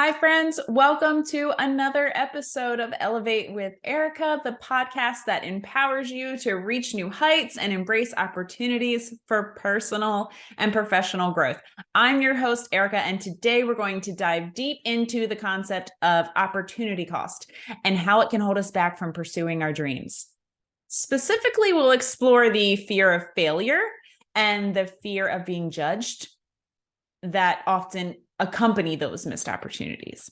Hi, friends. Welcome to another episode of Elevate with Erica, the podcast that empowers you to reach new heights and embrace opportunities for personal and professional growth. I'm your host, Erica, and today we're going to dive deep into the concept of opportunity cost and how it can hold us back from pursuing our dreams. Specifically, we'll explore the fear of failure and the fear of being judged that often accompany those missed opportunities.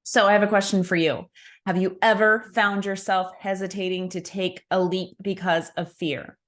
So I have a question for you. Have you ever found yourself hesitating to take a leap because of fear?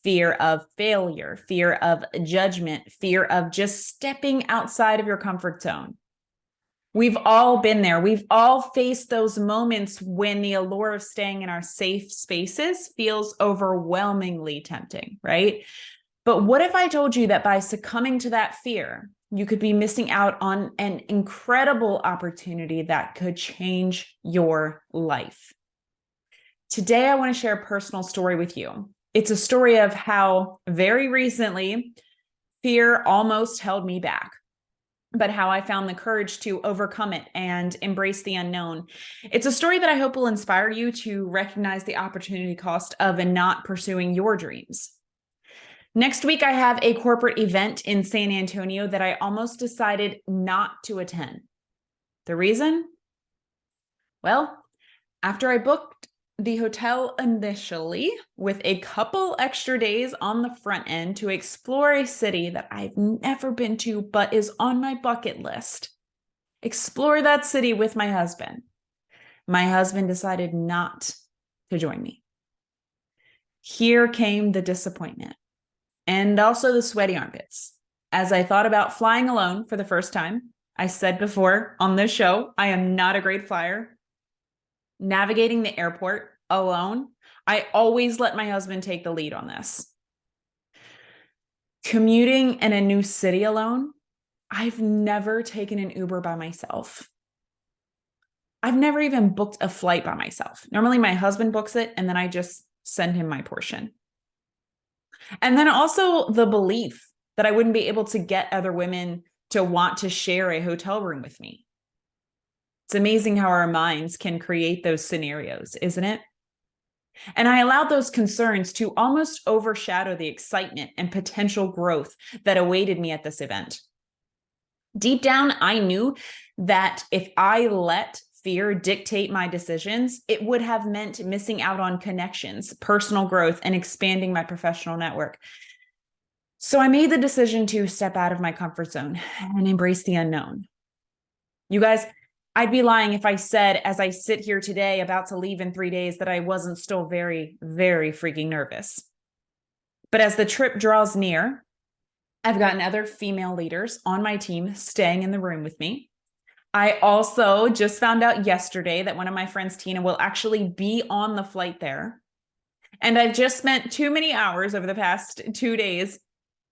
Fear of failure, fear of judgment, fear of just stepping outside of your comfort zone. We've all been there. We've all faced those moments when the allure of staying in our safe spaces feels overwhelmingly tempting, right? But what if I told you that by succumbing to that fear, you could be missing out on an incredible opportunity that could change your life? Today, I want to share a personal story with you. It's a story of how very recently fear almost held me back, but how I found the courage to overcome it and embrace the unknown. It's a story that I hope will inspire you to recognize the opportunity cost of not pursuing your dreams. Next week, I have a corporate event in San Antonio that I almost decided not to attend. The reason? Well, after I booked the hotel initially with a couple extra days on the front end to explore a city that I've never been to but is on my bucket list, explore that city with my husband. My husband decided not to join me. Here came the disappointment. And also the sweaty armpits. As I thought about flying alone for the first time, I said before on this show, I am not a great flyer. Navigating the airport alone, I always let my husband take the lead on this. Commuting in a new city alone, I've never taken an Uber by myself. I've never even booked a flight by myself. Normally my husband books it and then I just send him my portion. And then also the belief that I wouldn't be able to get other women to want to share a hotel room with me. It's amazing how our minds can create those scenarios, isn't it? And I allowed those concerns to almost overshadow the excitement and potential growth that awaited me at this event. Deep down, I knew that if I let fear dictate my decisions, it would have meant missing out on connections, personal growth, and expanding my professional network. So I made the decision to step out of my comfort zone and embrace the unknown. You guys, I'd be lying if I said, as I sit here today, about to leave in 3 days, that I wasn't still very, very freaking nervous. But as the trip draws near, I've gotten other female leaders on my team staying in the room with me. I also just found out yesterday that one of my friends, Tina, will actually be on the flight there. And I've just spent too many hours over the past 2 days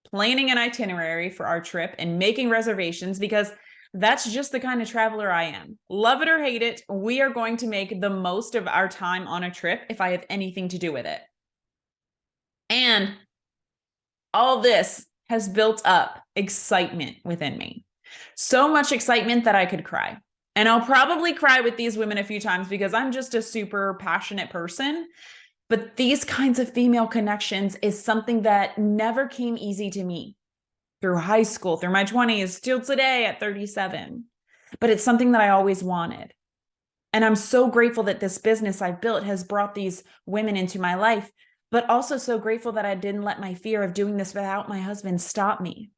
planning an itinerary for our trip and making reservations because that's just the kind of traveler I am. Love it or hate it, we are going to make the most of our time on a trip if I have anything to do with it. And all this has built up excitement within me. So much excitement that I could cry. And I'll probably cry with these women a few times because I'm just a super passionate person. But these kinds of female connections is something that never came easy to me through high school, through my 20s, still today at 37. But it's something that I always wanted. And I'm so grateful that this business I've built has brought these women into my life, but also so grateful that I didn't let my fear of doing this without my husband stop me.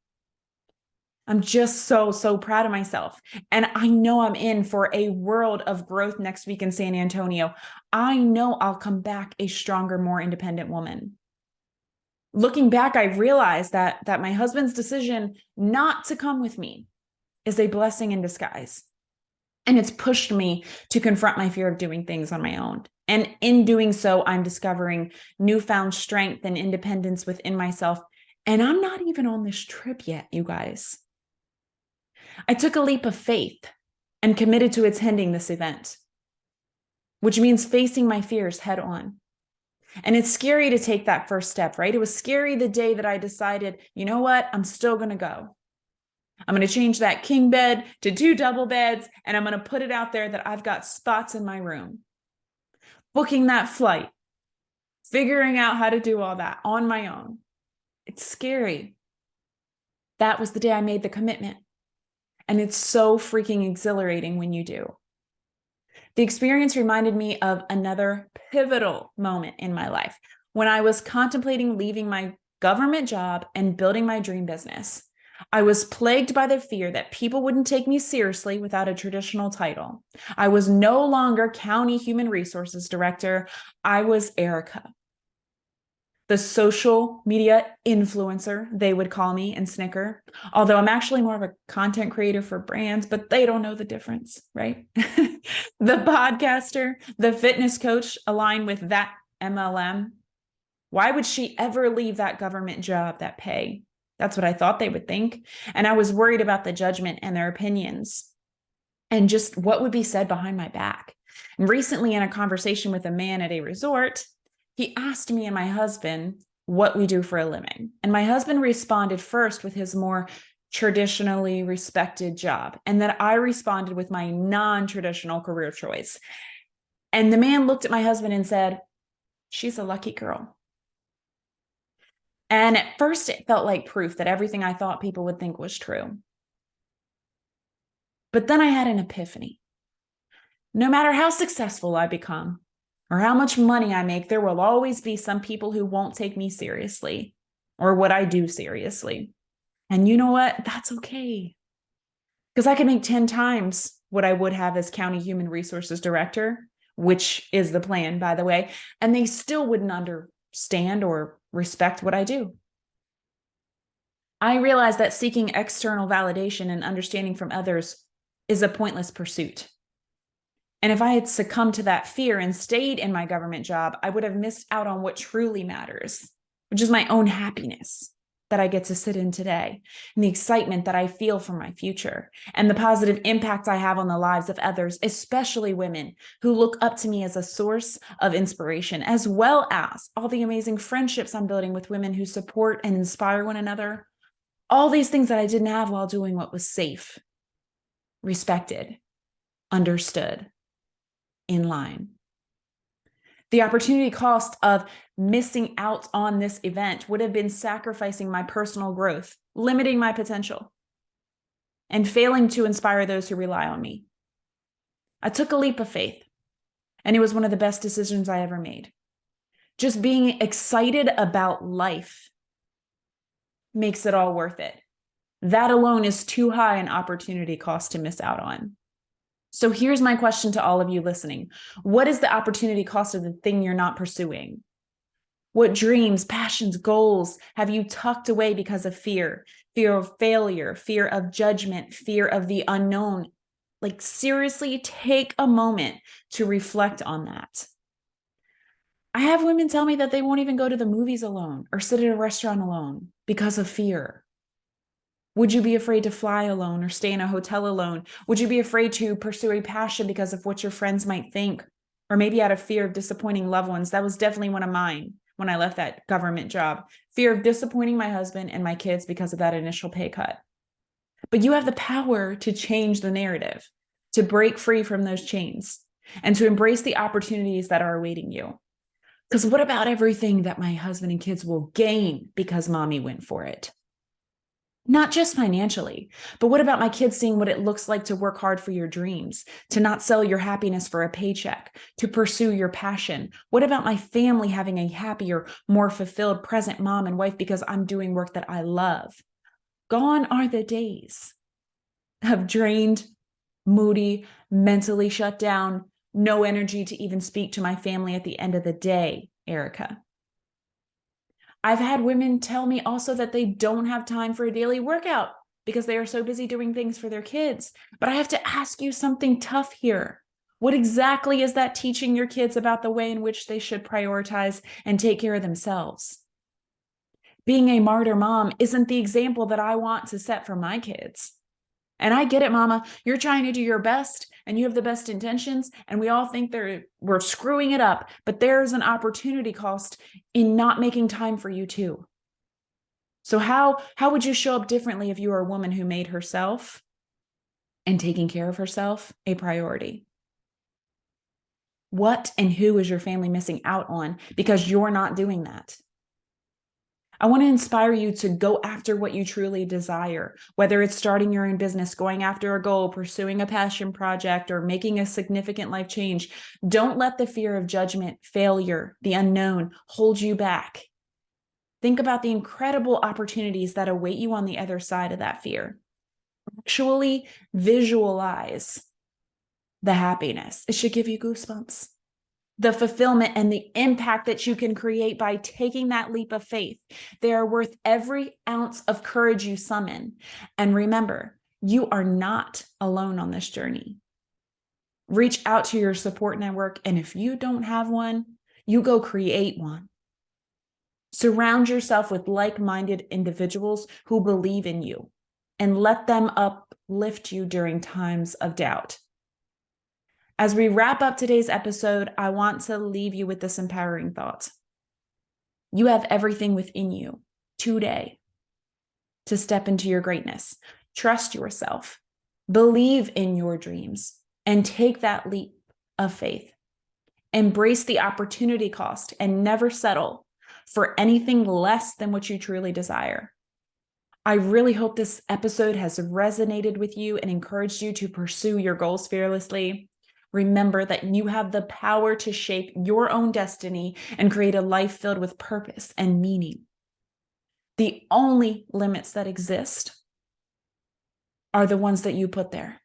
I'm just so proud of myself. And I know I'm in for a world of growth next week in San Antonio. I know I'll come back a stronger, more independent woman. Looking back, I realized that my husband's decision not to come with me is a blessing in disguise. And it's pushed me to confront my fear of doing things on my own. And in doing so, I'm discovering newfound strength and independence within myself. And I'm not even on this trip yet, you guys. I took a leap of faith and committed to attending this event, which means facing my fears head on. And it's scary to take that first step, right? It was scary the day that I decided, you know what, I'm still going to go. I'm going to change that king bed to 2 double beds, and I'm going to put it out there that I've got spots in my room. Booking that flight, figuring out how to do all that on my own. It's scary. That was the day I made the commitment. And it's so freaking exhilarating when you do. The experience reminded me of another pivotal moment in my life when I was contemplating leaving my government job and building my dream business. I was plagued by the fear that people wouldn't take me seriously without a traditional title. I was no longer County Human Resources Director. I was Erica, the social media influencer, they would call me and snicker. Although I'm actually more of a content creator for brands, but they don't know the difference, right? The podcaster, the fitness coach align with that MLM. Why would she ever leave that government job, that pay? That's what I thought they would think. And I was worried about the judgment and their opinions and just what would be said behind my back. And recently, in a conversation with a man at a resort, he asked me and my husband what we do for a living. And my husband responded first with his more traditionally respected job, and then I responded with my non-traditional career choice. And the man looked at my husband and said, "She's a lucky girl." And at first, it felt like proof that everything I thought people would think was true. But then I had an epiphany. No matter how successful I become or how much money I make, there will always be some people who won't take me seriously or what I do seriously. And you know what? That's okay. Because I can make 10 times what I would have as County Human Resources Director, which is the plan, by the way, and they still wouldn't understand or respect what I do. I realize that seeking external validation and understanding from others is a pointless pursuit. And if I had succumbed to that fear and stayed in my government job, I would have missed out on what truly matters, which is my own happiness that I get to sit in today, and the excitement that I feel for my future, and the positive impact I have on the lives of others, especially women who look up to me as a source of inspiration, as well as all the amazing friendships I'm building with women who support and inspire one another. All these things that I didn't have while doing what was safe, respected, understood, in line. The opportunity cost of missing out on this event would have been sacrificing my personal growth, limiting my potential, and failing to inspire those who rely on me. I took a leap of faith, and it was one of the best decisions I ever made. Just being excited about life makes it all worth it. That alone is too high an opportunity cost to miss out on. So here's my question to all of you listening. What is the opportunity cost of the thing you're not pursuing? What dreams, passions, goals have you tucked away because of fear? Fear of failure, fear of judgment, fear of the unknown. Like, seriously, take a moment to reflect on that. I have women tell me that they won't even go to the movies alone or sit at a restaurant alone because of fear. Would you be afraid to fly alone or stay in a hotel alone? Would you be afraid to pursue a passion because of what your friends might think? Or maybe out of fear of disappointing loved ones? That was definitely one of mine when I left that government job. Fear of disappointing my husband and my kids because of that initial pay cut. But you have the power to change the narrative, to break free from those chains, and to embrace the opportunities that are awaiting you. Because what about everything that my husband and kids will gain because mommy went for it? Not just financially, but what about my kids seeing what it looks like to work hard for your dreams, to not sell your happiness for a paycheck, to pursue your passion? What about my family having a happier, more fulfilled present mom and wife because I'm doing work that I love? Gone are the days of drained, moody, mentally shut down, no energy to even speak to my family at the end of the day, Erica. I've had women tell me also that they don't have time for a daily workout because they are so busy doing things for their kids. But I have to ask you something tough here. What exactly is that teaching your kids about the way in which they should prioritize and take care of themselves? Being a martyr mom isn't the example that I want to set for my kids. And I get it, mama. You're trying to do your best and you have the best intentions. And we all think we're screwing it up. But there's an opportunity cost in not making time for you too. So how would you show up differently if you were a woman who made herself and taking care of herself a priority? What and who is your family missing out on because you're not doing that? I want to inspire you to go after what you truly desire, whether it's starting your own business, going after a goal, pursuing a passion project, or making a significant life change. Don't let the fear of judgment, failure, the unknown hold you back. Think about the incredible opportunities that await you on the other side of that fear. Actually visualize the happiness. It should give you goosebumps. The fulfillment and the impact that you can create by taking that leap of faith. They are worth every ounce of courage you summon. And remember, you are not alone on this journey. Reach out to your support network. And if you don't have one, you go create one. Surround yourself with like-minded individuals who believe in you and let them uplift you during times of doubt. As we wrap up today's episode, I want to leave you with this empowering thought. You have everything within you today to step into your greatness. Trust yourself, believe in your dreams, and take that leap of faith. Embrace the opportunity cost and never settle for anything less than what you truly desire. I really hope this episode has resonated with you and encouraged you to pursue your goals fearlessly. Remember that you have the power to shape your own destiny and create a life filled with purpose and meaning. The only limits that exist are the ones that you put there.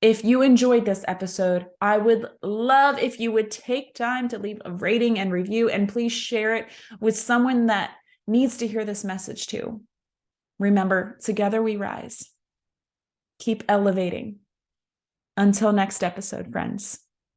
If you enjoyed this episode, I would love if you would take time to leave a rating and review, and please share it with someone that needs to hear this message too. Remember, together we rise. Keep elevating. Until next episode, friends.